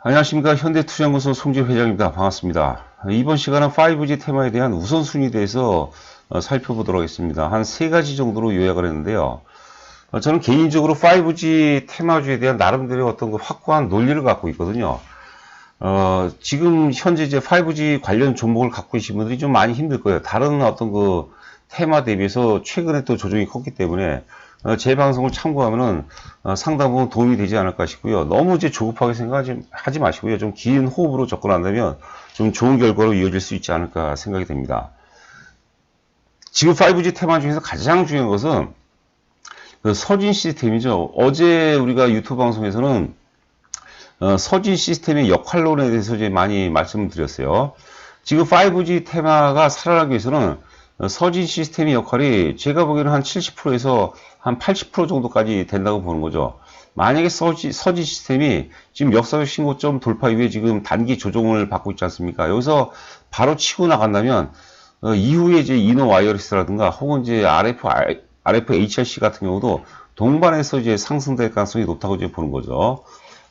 안녕하십니까. 현대투자연구소 송지효 회장입니다. 반갑습니다. 이번 시간은 5G 테마에 대한 우선순위에 대해서 살펴보도록 하겠습니다. 한 세 가지 정도로 요약을 했는데요. 저는 개인적으로 5G 테마주에 대한 나름대로 어떤 그 확고한 논리를 갖고 있거든요. 지금 현재 이제 5G 관련 종목을 갖고 계신 분들이 좀 많이 힘들 거예요. 다른 어떤 그 테마 대비해서 최근에 또 조정이 컸기 때문에 제 방송을 참고하면은 상당 부분 도움이 되지 않을까 싶고요. 너무 이제 조급하게 생각하지 마시고요. 좀 긴 호흡으로 접근한다면 좀 좋은 결과로 이어질 수 있지 않을까 생각이 됩니다. 지금 5G 테마 중에서 가장 중요한 것은 그 서진 시스템이죠. 어제 우리가 유튜브 방송에서는 서진 시스템의 역할론에 대해서 이제 많이 말씀을 드렸어요. 지금 5G 테마가 살아나기 위해서는 서진 시스템의 역할이 제가 보기에는 한 70%에서 한 80% 정도까지 된다고 보는 거죠. 만약에 서진 시스템이 지금 역사적 신고점 돌파 이후에 지금 단기 조정을 받고 있지 않습니까? 여기서 바로 치고 나간다면 이후에 이제 이노 와이어리스라든가 혹은 이제 RFHRC 같은 경우도 동반해서 이제 상승될 가능성이 높다고 이제 보는 거죠.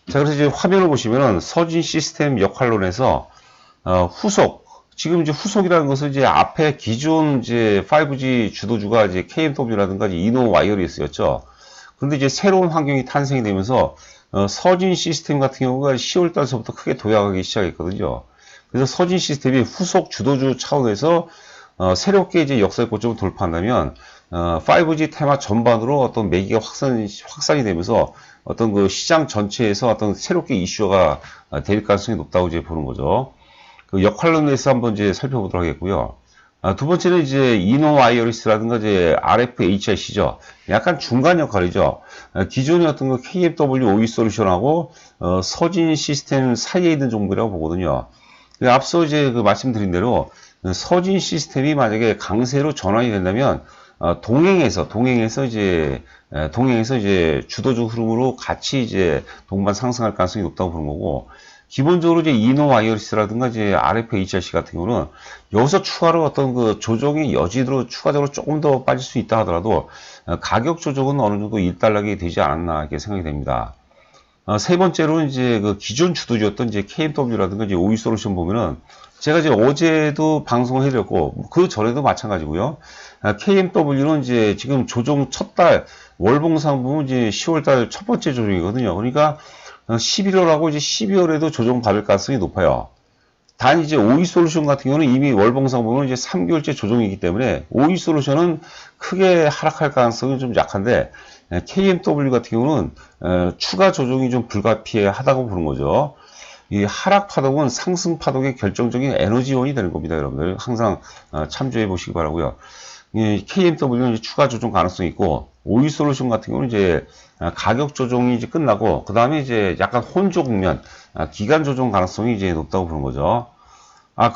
자, 그래서 이제 화면을 보시면은 서진 시스템 역할론에서 후속, 지금 이제 후속이라는 것은 이제 앞에 기존 이제 5G 주도주가 이제 KMW라든가 이노 와이어리스였죠. 그런데 이제 새로운 환경이 탄생이 되면서 서진 시스템 같은 경우가 10월 달서부터 크게 도약하기 시작했거든요. 그래서 서진 시스템이 후속 주도주 차원에서 새롭게 이제 역사의 고점을 돌파한다면 5G 테마 전반으로 어떤 매기가 확산이 되면서 어떤 그 시장 전체에서 어떤 새롭게 이슈가 될 가능성이 높다고 이제 보는 거죠. 그 역할론에서 한번 이제 살펴보도록 하겠고요. 두 번째는 이제 이노 와이어리스라든가 이제 RFHIC죠. 약간 중간 역할이죠. 기존의 어떤 그 KMW OE 솔루션하고 서진 시스템 사이에 있는 종목이라고 보거든요. 앞서 이제 그 말씀드린 대로 서진 시스템이 만약에 강세로 전환이 된다면 동행해서 이제 주도적 흐름으로 같이 이제 동반 상승할 가능성이 높다고 보는 거고, 기본적으로 이제 이노 와이어리스라든가 이제 RFHRC 같은 경우는 여기서 추가로 어떤 그 조정의 여지로 추가적으로 조금 더 빠질 수 있다 하더라도 가격 조정은 어느 정도 일단락이 되지 않았나 이렇게 생각이 됩니다. 세 번째로 이제 그 기존 주도주였던 이제 KMW라든가 이제 OE 솔루션 보면은 제가 이제 어제도 방송을 해드렸고 그 전에도 마찬가지고요. KMW는 이제 지금 조정 첫 달 월봉상 보면 이제 10월달 첫 번째 조정이거든요. 그러니까 11월하고 이제 12월에도 조정 받을 가능성이 높아요. 단 이제 OE 솔루션 같은 경우는 이미 월봉상 보면 이제 3개월째 조정이기 때문에 OE 솔루션은 크게 하락할 가능성이 좀 약한데 KMW 같은 경우는 추가 조정이 좀 불가피하다고 보는 거죠. 이 하락 파동은 상승 파동의 결정적인 에너지원이 되는 겁니다, 여러분들. 항상 참조해 보시기 바라고요. 이 KMW는 이제 추가 조정 가능성이 있고, OE 솔루션 같은 경우는 이제 가격 조정이 이제 끝나고, 그 다음에 이제 약간 혼조 국면, 기간 조정 가능성이 이제 높다고 보는 거죠.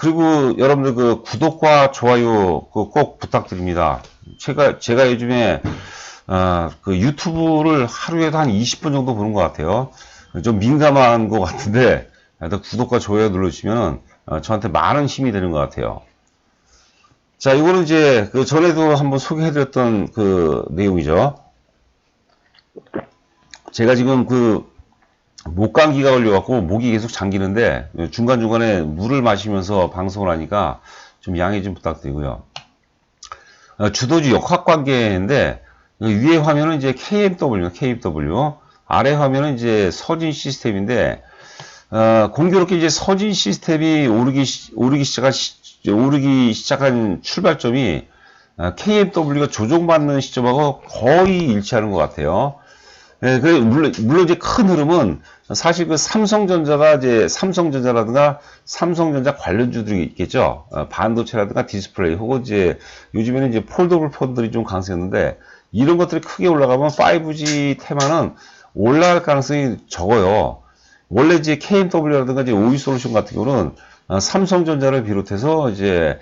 그리고 여러분들 그 구독과 좋아요 꼭 부탁드립니다. 제가 요즘에 그 유튜브를 하루에도 한 20분 정도 보는 것 같아요. 좀 민감한 것 같은데, 구독과 좋아요 눌러주시면 저한테 많은 힘이 되는 것 같아요. 자, 이거는 이제 그 전에도 한번 소개해드렸던 그 내용이죠. 제가 지금 그 목감기가 걸려갖고 목이 계속 잠기는데 중간중간에 물을 마시면서 방송을 하니까 좀 양해 좀 부탁드리고요. 주도주 역학관계인데 위에 화면은 이제 KMW, 아래 화면은 이제 서진 시스템인데 공교롭게 이제 서진 시스템이 오르기 시작한 출발점이 KMW가 조정받는 시점하고 거의 일치하는 것 같아요. 네, 물론 이제 큰 흐름은 사실 그 삼성전자라든가 삼성전자 관련주들이 있겠죠. 반도체라든가 디스플레이 혹은 이제 요즘에는 이제 폴더블 폰들이 좀 강세였는데 이런 것들이 크게 올라가면 5G 테마는 올라갈 가능성이 적어요. 원래 이제 KMW라든가 이제 OE 솔루션 같은 경우는 삼성전자를 비롯해서 이제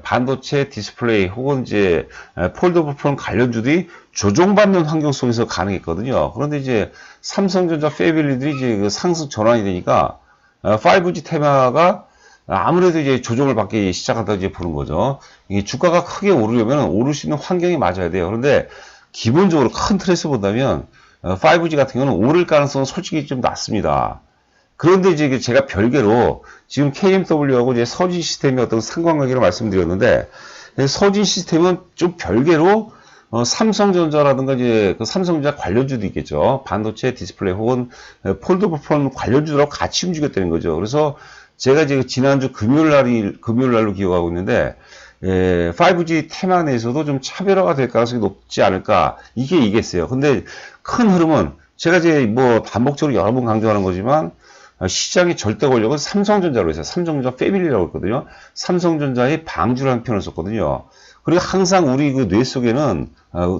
반도체 디스플레이 혹은 이제 폴더블 폰 관련주들이 조정받는 환경 속에서 가능했거든요. 그런데 이제 삼성전자 패밀리들이 이제 그 상승 전환이 되니까 5G 테마가 아무래도 이제 조정을 받기 시작한다 이제 보는 거죠. 이게 주가가 크게 오르려면 오를 수 있는 환경이 맞아야 돼요. 그런데 기본적으로 큰 틀에서 본다면 5G 같은 경우는 오를 가능성은 솔직히 좀 낮습니다. 그런데 이제 제가 별개로 지금 KMW하고 이제 서진 시스템의 어떤 상관관계를 말씀드렸는데, 서진 시스템은 좀 별개로 삼성전자라든가 이제 그 삼성전자 관련주도 있겠죠. 반도체, 디스플레이 혹은 폴더블폰 관련주들하고 같이 움직였다는 거죠. 그래서 제가 이제 지난주 금요일 날로 기억하고 있는데, 5G 테마 내에서도 좀 차별화가 될 가능성이 높지 않을까. 이게있어요. 근데 큰 흐름은 제가 이제 뭐 반복적으로 여러 번 강조하는 거지만, 시장의 절대 권력은 삼성전자로 해서 삼성전자 패밀리라고 했거든요. 삼성전자의 방주라는 표현을 썼거든요. 그리고 항상 우리 그 뇌 속에는,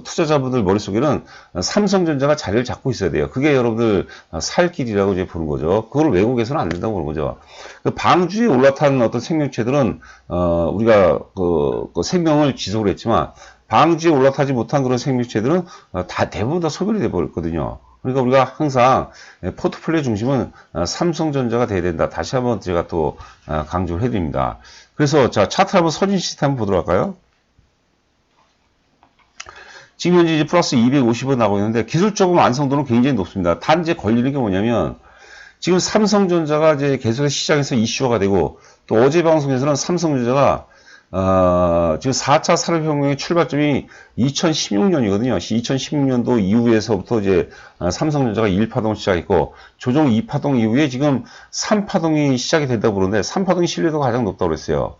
투자자분들 머릿속에는 삼성전자가 자리를 잡고 있어야 돼요. 그게 여러분들 살 길이라고 이제 보는 거죠. 그걸 외국에서는 안 된다고 보는 거죠. 그 방주에 올라탄 어떤 생명체들은, 우리가 그 생명을 지속을 했지만, 방주에 올라타지 못한 그런 생명체들은 대부분 다 소멸이 돼버렸거든요. 그러니까 우리가 항상 포트폴리오 중심은 삼성전자가 돼야 된다. 다시 한번 제가 또 강조를 해드립니다. 그래서 자, 차트 한번 서진 시스템 한번 보도록 할까요? 지금 현재 이제 플러스 250원 나오고 있는데 기술적으로 완성도는 굉장히 높습니다. 단지 걸리는 게 뭐냐면 지금 삼성전자가 이제 계속 시장에서 이슈화가 되고 또 어제 방송에서는 삼성전자가 지금 4차 산업혁명의 출발점이 2016년이거든요. 2016년도 이후에서부터 이제 삼성전자가 1파동을 시작했고 조정 2파동 이후에 지금 3파동이 시작이 된다고 그러는데 3파동의 신뢰도가 가장 높다고 그랬어요.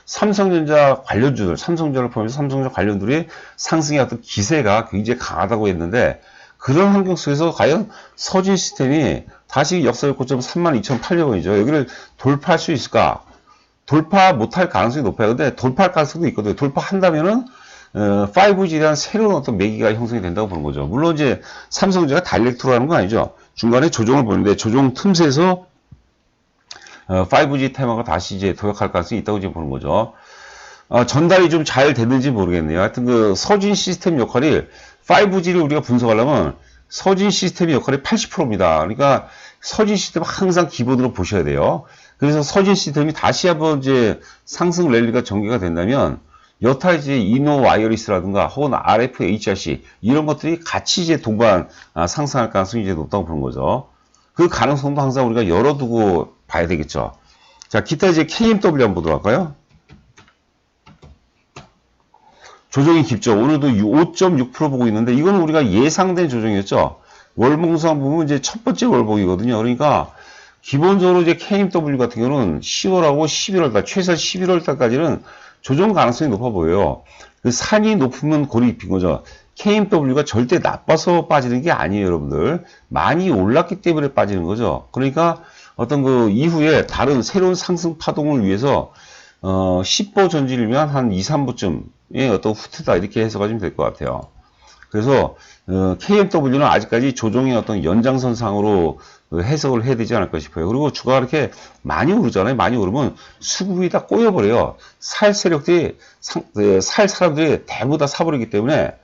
삼성전자 관련주들, 삼성전자를 포함해서 삼성전자 관련들이 상승의 어떤 기세가 굉장히 강하다고 했는데 그런 환경 속에서 과연 서진 시스템이 다시 역사적 고점 32,800원이죠. 여기를 돌파할 수 있을까? 돌파 못할 가능성이 높아요. 근데 돌파할 가능성도 있거든요. 돌파한다면은 5G에 대한 새로운 어떤 매기가 형성이 된다고 보는 거죠. 물론 이제 삼성전자가 다이렉트로 하는 건 아니죠. 중간에 조정을 보는데 조정 틈새에서 5G 테마가 다시 이제 도약할 가능성이 있다고 지금 보는 거죠. 전달이 좀 잘 됐는지 모르겠네요. 하여튼 그 서진 시스템 역할이 5G를 우리가 분석하려면 서진 시스템의 역할이 80%입니다. 그러니까 서진 시스템 항상 기본으로 보셔야 돼요. 그래서 서진 시스템이 다시 한번 이제 상승 랠리가 전개가 된다면 여타 이제 이노 와이어리스라든가 혹은 RF, HRC 이런 것들이 같이 이제 동반 상승할 가능성이 이제 높다고 보는 거죠. 그 가능성도 항상 우리가 열어두고 봐야 되겠죠. 자, 기타 이제 KMW 한번 보도록 할까요? 조정이 깊죠. 오늘도 5.6% 보고 있는데 이건 우리가 예상된 조정이었죠. 월봉상 보면 이제 첫 번째 월봉이거든요. 그러니까 기본적으로 이제 KMW 같은 경우는 10월하고 11월달, 최소 11월달까지는 조정 가능성이 높아 보여요. 그 산이 높으면 골이 입힌 거죠. KMW가 절대 나빠서 빠지는 게 아니에요, 여러분들. 많이 올랐기 때문에 빠지는 거죠. 그러니까 어떤 그 이후에 다른 새로운 상승 파동을 위해서 10보 전진이면 한 2, 3보쯤의 어떤 후퇴다 이렇게 해석하시면 될 것 같아요. 그래서 KMW는 아직까지 조정의 어떤 연장선상으로 해석을 해야 되지 않을까 싶어요. 그리고 주가가 이렇게 많이 오르잖아요. 많이 오르면 수급이 다 꼬여버려요. 살 세력들이, 살 사람들이 대부분 다 사버리기 때문에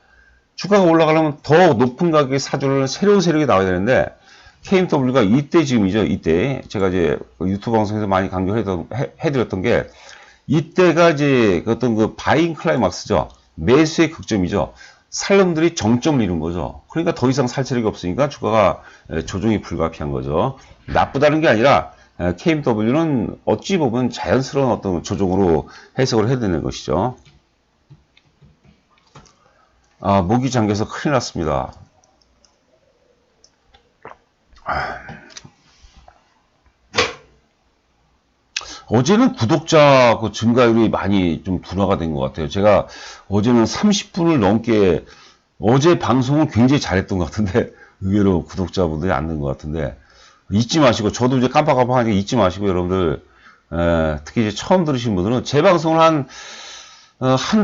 주가가 올라가려면 더 높은 가격에 사주려는 새로운 세력이 나와야 되는데 KMW가 이때 지금이죠. 이때 제가 이제 유튜브 방송에서 많이 강조해드렸던 게 이때가 이제 어떤 그 바잉 클라이막스죠. 매수의 극점이죠. 살 놈들이 정점을 이룬 거죠. 그러니까 더 이상 살 세력이 없으니까 주가가 조정이 불가피한 거죠. 나쁘다는 게 아니라 KMW는 어찌 보면 자연스러운 어떤 조정으로 해석을 해야 되는 것이죠. 목이 잠겨서 큰일 났습니다. 어제는 구독자 그 증가율이 많이 좀 둔화가 된 것 같아요. 제가 어제는 30분을 넘게 어제 방송은 굉장히 잘했던 것 같은데 의외로 구독자분들이 안 된 것 같은데 잊지 마시고 저도 이제 깜빡깜빡하니까 잊지 마시고 여러분들 특히 이제 처음 들으신 분들은 제 방송을 한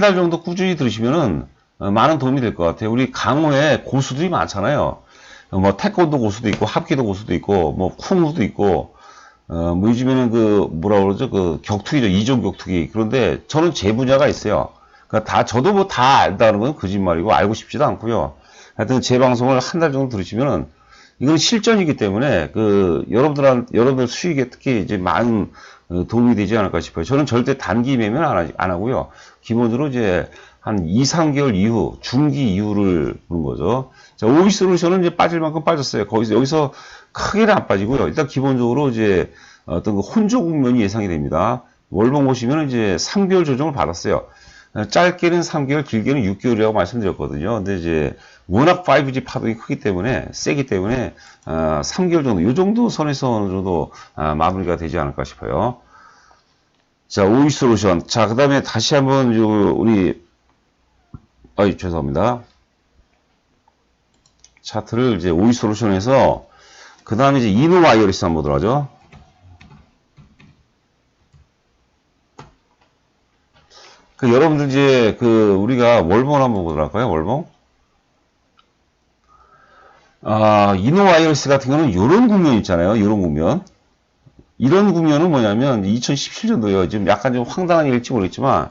달 정도 꾸준히 들으시면은 많은 도움이 될 것 같아요. 우리 강호에 고수들이 많잖아요. 뭐 태권도 고수도 있고 합기도 고수도 있고 뭐 쿵후도 있고 뭐 요즘에는 그 뭐라 그러죠? 그 격투기죠. 이종 격투기. 그런데 저는 제 분야가 있어요. 그러니까 저도 뭐 다 안다는 건 거짓말이고 알고 싶지도 않고요. 하여튼 제 방송을 한 달 정도 들으시면은 이건 실전이기 때문에 그 여러분들 수익에 특히 이제 많은 도움이 되지 않을까 싶어요. 저는 절대 단기 매매는 안 하고요. 기본적으로 이제 한 2, 3개월 이후, 중기 이후를 보는 거죠. 자, 오이솔루션은 이제 빠질 만큼 빠졌어요. 여기서 크게는 안 빠지고요. 일단 기본적으로 이제 어떤 그 혼조 국면이 예상이 됩니다. 월봉 보시면 이제 3개월 조정을 받았어요. 짧게는 3개월, 길게는 6개월이라고 말씀드렸거든요. 근데 이제 워낙 5G 파동이 크기 때문에, 세기 때문에 3개월 정도, 이 정도 선에서 어느 정도 마무리가 되지 않을까 싶어요. 자, 오이솔루션. 자, 그 다음에 다시 한번 우리 죄송합니다. 차트를 이제 오이솔루션에서 그 다음에 이제 이노와이어리스 한번 보도록 하죠. 여러분들 이제 우리가 월봉을 한번 보도록 할까요? 월봉. 이노와이어리스 같은 경우는 이런 국면 있잖아요. 이런 국면. 이런 국면은 뭐냐면 2017년도요. 지금 약간 좀 황당한 일일지 모르겠지만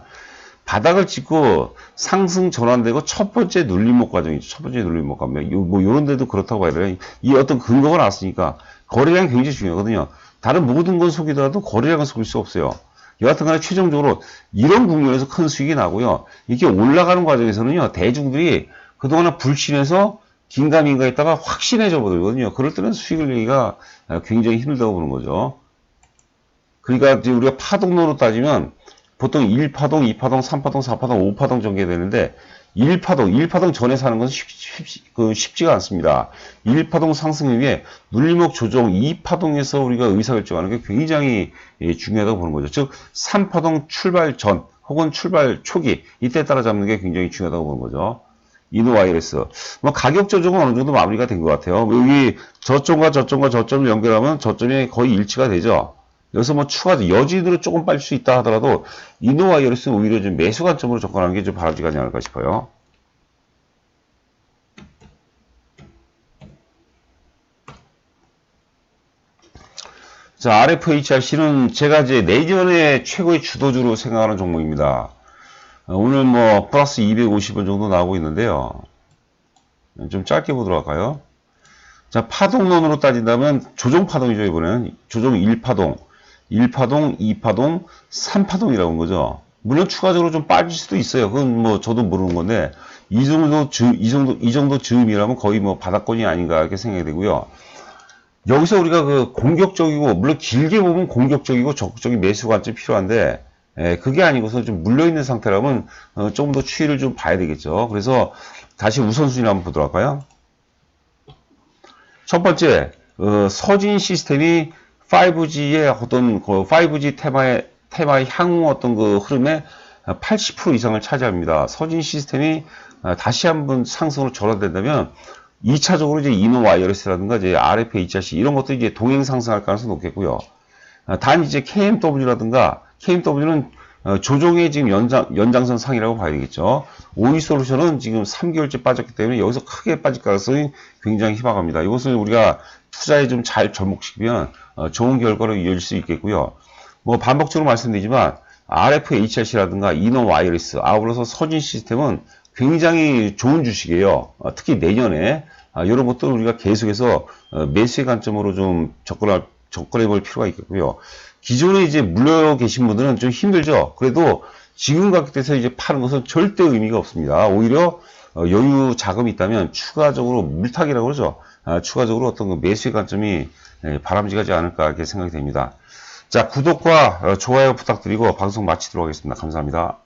바닥을 찍고 상승 전환되고 첫 번째 눌림목 과정이죠. 첫 번째 눌림목 과정. 뭐 요런 데도 그렇다고 봐야 돼요. 이 어떤 근거가 나왔으니까 거래량이 굉장히 중요하거든요. 다른 모든 건 속이더라도 거래량은 속일 수 없어요. 여하튼 간에 최종적으로 이런 국면에서 큰 수익이 나고요. 이렇게 올라가는 과정에서는요. 대중들이 그동안에 불신해서 긴가민가 했다가 확신해져 버리거든요. 그럴 때는 수익을 내기가 굉장히 힘들다고 보는 거죠. 그러니까 이제 우리가 파동론으로 따지면 보통 1파동, 2파동, 3파동, 4파동, 5파동 전개되는데 1파동 전에 사는 건 쉽지가 않습니다. 1파동 상승 이후에 눌림목 조정 2파동에서 우리가 의사결정하는 게 굉장히 중요하다고 보는 거죠. 즉 3파동 출발 전 혹은 출발 초기 이때 따라 잡는 게 굉장히 중요하다고 보는 거죠. 이노와이어리스. 뭐 가격 조정은 어느 정도 마무리가 된 것 같아요. 여기 저점과 저점을 연결하면 저점이 거의 일치가 되죠. 여기서 뭐 추가 여진으로 조금 빠질 수 있다 하더라도 이노와이어리스는 오히려 좀 매수 관점으로 접근하는 게 좀 바람직하지 않을까 싶어요. 자, RFHRC는 제가 이제 내년에 최고의 주도주로 생각하는 종목입니다. 오늘 뭐 플러스 250원 정도 나오고 있는데요. 좀 짧게 보도록 할까요? 자, 파동론으로 따진다면 조정파동이죠. 이번엔 조정 1파동, 2파동, 3파동이라고 한 거죠. 물론 추가적으로 좀 빠질 수도 있어요. 그건 뭐 저도 모르는 건데 이 정도 즈음이라면 거의 뭐 바닥권이 아닌가 이렇게 생각이 되고요. 여기서 우리가 공격적이고 물론 길게 보면 공격적이고 적극적인 매수 관점이 필요한데 그게 아니고서 좀 물려있는 상태라면 조금 더 추이를 좀 봐야 되겠죠. 그래서 다시 우선순위를 한번 보도록 할까요? 첫 번째, 서진 시스템이 5G의 어떤 5G 테마의 향후 어떤 흐름의 80% 이상을 차지합니다. 서진 시스템이 다시 한번 상승으로 전환된다면 2차적으로 이제 이노와이어리스라든가 이제 RFHRC 이런 것도 이제 동행 상승할 가능성이 높겠고요. 단 이제 KMW라든가 KMW는 조정의 지금 연장선 상이라고 봐야 되겠죠. 오이솔루션은 지금 3개월째 빠졌기 때문에 여기서 크게 빠질 가능성이 굉장히 희박합니다. 이것을 우리가 투자에 좀 잘 접목시키면 좋은 결과로 이어질 수 있겠고요. 뭐 반복적으로 말씀드리지만 RFHRC라든가 이노와이어리스 아울러서 서진 시스템은 굉장히 좋은 주식이에요. 특히 내년에 이런 것들 우리가 계속해서 매수의 관점으로 좀 접근해 볼 필요가 있겠고요. 기존에 이제 물려 계신 분들은 좀 힘들죠. 그래도 지금 가격대에서 이제 파는 것은 절대 의미가 없습니다. 오히려 여유 자금이 있다면 추가적으로 물타기라고 그러죠. 추가적으로 어떤 매수의 관점이 바람직하지 않을까 이렇게 생각이 됩니다. 자, 구독과 좋아요 부탁드리고 방송 마치도록 하겠습니다. 감사합니다.